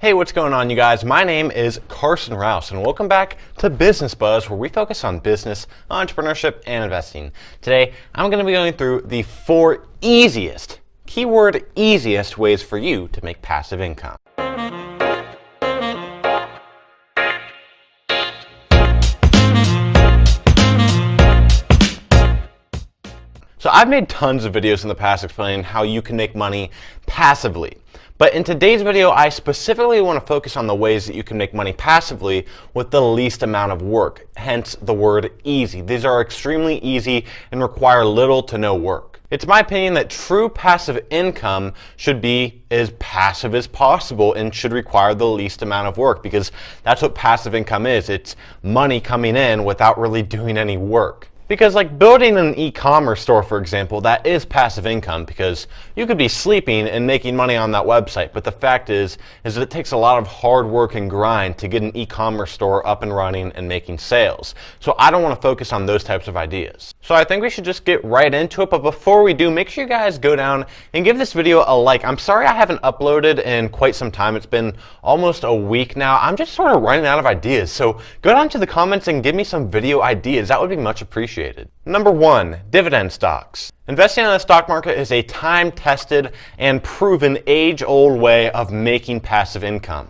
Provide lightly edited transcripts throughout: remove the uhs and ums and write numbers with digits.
Hey, what's going on, you guys? My name is Carson Rouse, and welcome back to Business Buzz, where we focus on business, entrepreneurship, and investing. Today, I'm going to be going through the 4 easiest, keyword easiest ways for you to make passive income. So I've made tons of videos in the past explaining how you can make money passively. But in today's video, I specifically want to focus on the ways that you can make money passively with the least amount of work, hence the word easy. These are extremely easy and require little to no work. It's my opinion that true passive income should be as passive as possible and should require the least amount of work, because that's what passive income is. It's money coming in without really doing any work. Because like building an e-commerce store, for example, that is passive income, because you could be sleeping and making money on that website. But the fact is that it takes a lot of hard work and grind to get an e-commerce store up and running and making sales. So I don't want to focus on those types of ideas. So I think we should just get right into it. But before we do, make sure you guys go down and give this video a like. I'm sorry I haven't uploaded in quite some time. It's been almost a week now. I'm just sort of running out of ideas. So go down to the comments and give me some video ideas. That would be much appreciated. Number 1, dividend stocks. Investing in the stock market is a time-tested and proven age-old way of making passive income.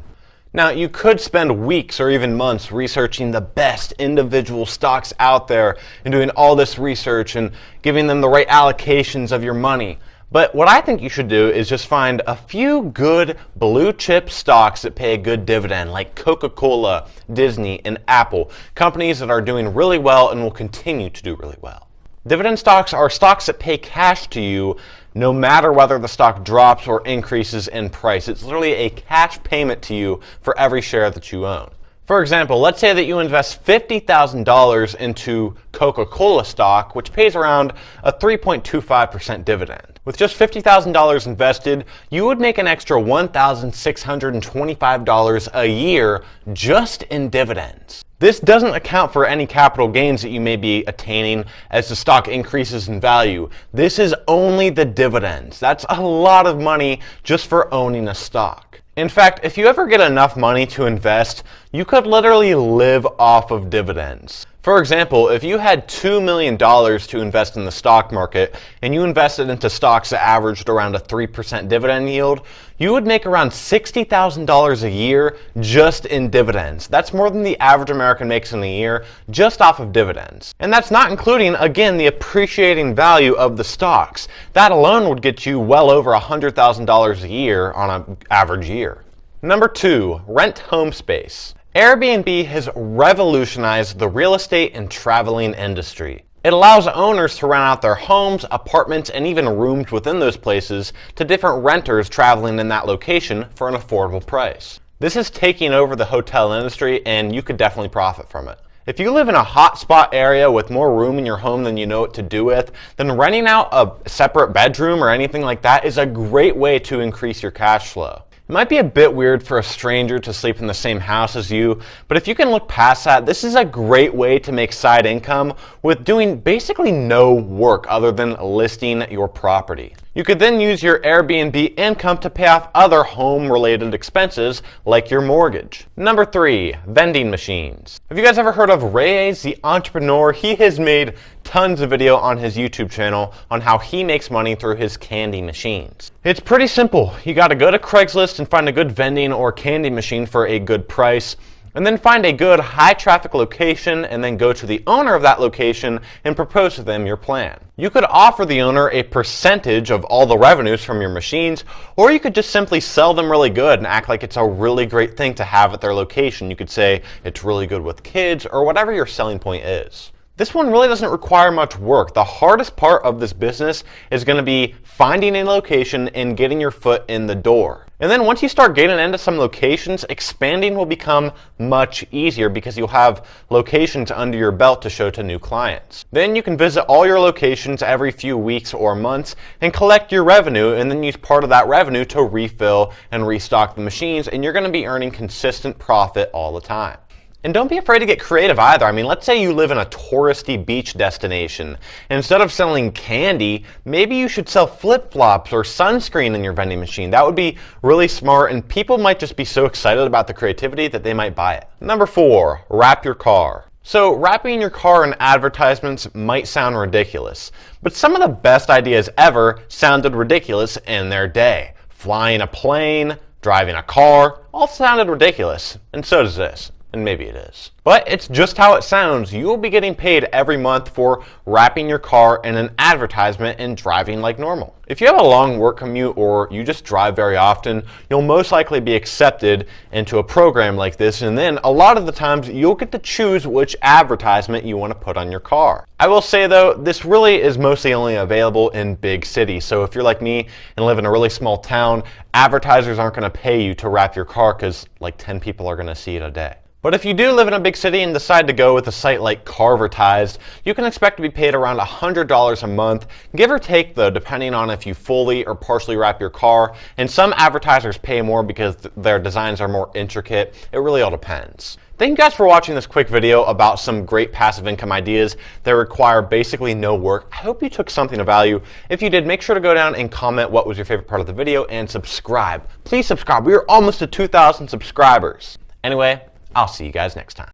Now, you could spend weeks or even months researching the best individual stocks out there and doing all this research and giving them the right allocations of your money. But what I think you should do is just find a few good blue chip stocks that pay a good dividend, like Coca-Cola, Disney, and Apple, companies that are doing really well and will continue to do really well. Dividend stocks are stocks that pay cash to you no matter whether the stock drops or increases in price. It's literally a cash payment to you for every share that you own. For example, let's say that you invest $50,000 into Coca-Cola stock, which pays around a 3.25% dividend. With just $50,000 invested, you would make an extra $1,625 a year just in dividends. This doesn't account for any capital gains that you may be attaining as the stock increases in value. This is only the dividends. That's a lot of money just for owning a stock. In fact, if you ever get enough money to invest, you could literally live off of dividends. For example, if you had $2 million to invest in the stock market and you invested into stocks that averaged around a 3% dividend yield, you would make around $60,000 a year just in dividends. That's more than the average American makes in a year just off of dividends. And that's not including, again, the appreciating value of the stocks. That alone would get you well over $100,000 a year on an average year. Number 2, rent home space. Airbnb has revolutionized the real estate and traveling industry. It allows owners to rent out their homes, apartments, and even rooms within those places to different renters traveling in that location for an affordable price. This is taking over the hotel industry, and you could definitely profit from it. If you live in a hotspot area with more room in your home than you know what to do with, then renting out a separate bedroom or anything like that is a great way to increase your cash flow. It might be a bit weird for a stranger to sleep in the same house as you, but if you can look past that, this is a great way to make side income with doing basically no work other than listing your property. You could then use your Airbnb income to pay off other home-related expenses like your mortgage. Number 3, vending machines. Have you guys ever heard of Reyes the entrepreneur? He has made tons of video on his YouTube channel on how he makes money through his candy machines. It's pretty simple. You got to go to Craigslist and find a good vending or candy machine for a good price, and then find a good high traffic location and then go to the owner of that location and propose to them your plan. You could offer the owner a percentage of all the revenues from your machines, or you could just simply sell them really good and act like it's a really great thing to have at their location. You could say it's really good with kids or whatever your selling point is. This one really doesn't require much work. The hardest part of this business is going to be finding a location and getting your foot in the door. And then once you start getting into some locations, expanding will become much easier because you'll have locations under your belt to show to new clients. Then you can visit all your locations every few weeks or months and collect your revenue, and then use part of that revenue to refill and restock the machines, and you're going to be earning consistent profit all the time. And don't be afraid to get creative either. I mean, let's say you live in a touristy beach destination. Instead of selling candy, maybe you should sell flip-flops or sunscreen in your vending machine. That would be really smart, and people might just be so excited about the creativity that they might buy it. Number 4, wrap your car. So wrapping your car in advertisements might sound ridiculous, but some of the best ideas ever sounded ridiculous in their day. Flying a plane, driving a car, all sounded ridiculous, and so does this. And maybe it is. But it's just how it sounds. You will be getting paid every month for wrapping your car in an advertisement and driving like normal. If you have a long work commute or you just drive very often, you'll most likely be accepted into a program like this, and then a lot of the times you'll get to choose which advertisement you want to put on your car. I will say though, this really is mostly only available in big cities. So if you're like me and live in a really small town, advertisers aren't going to pay you to wrap your car because like 10 people are going to see it a day. But if you do live in a big city and decide to go with a site like Carvertised, you can expect to be paid around $100 a month, give or take though, depending on if you fully or partially wrap your car. And some advertisers pay more because their designs are more intricate. It really all depends. Thank you guys for watching this quick video about some great passive income ideas that require basically no work. I hope you took something of value. If you did, make sure to go down and comment what was your favorite part of the video and subscribe. Please subscribe. We are almost to 2,000 subscribers. Anyway, I'll see you guys next time.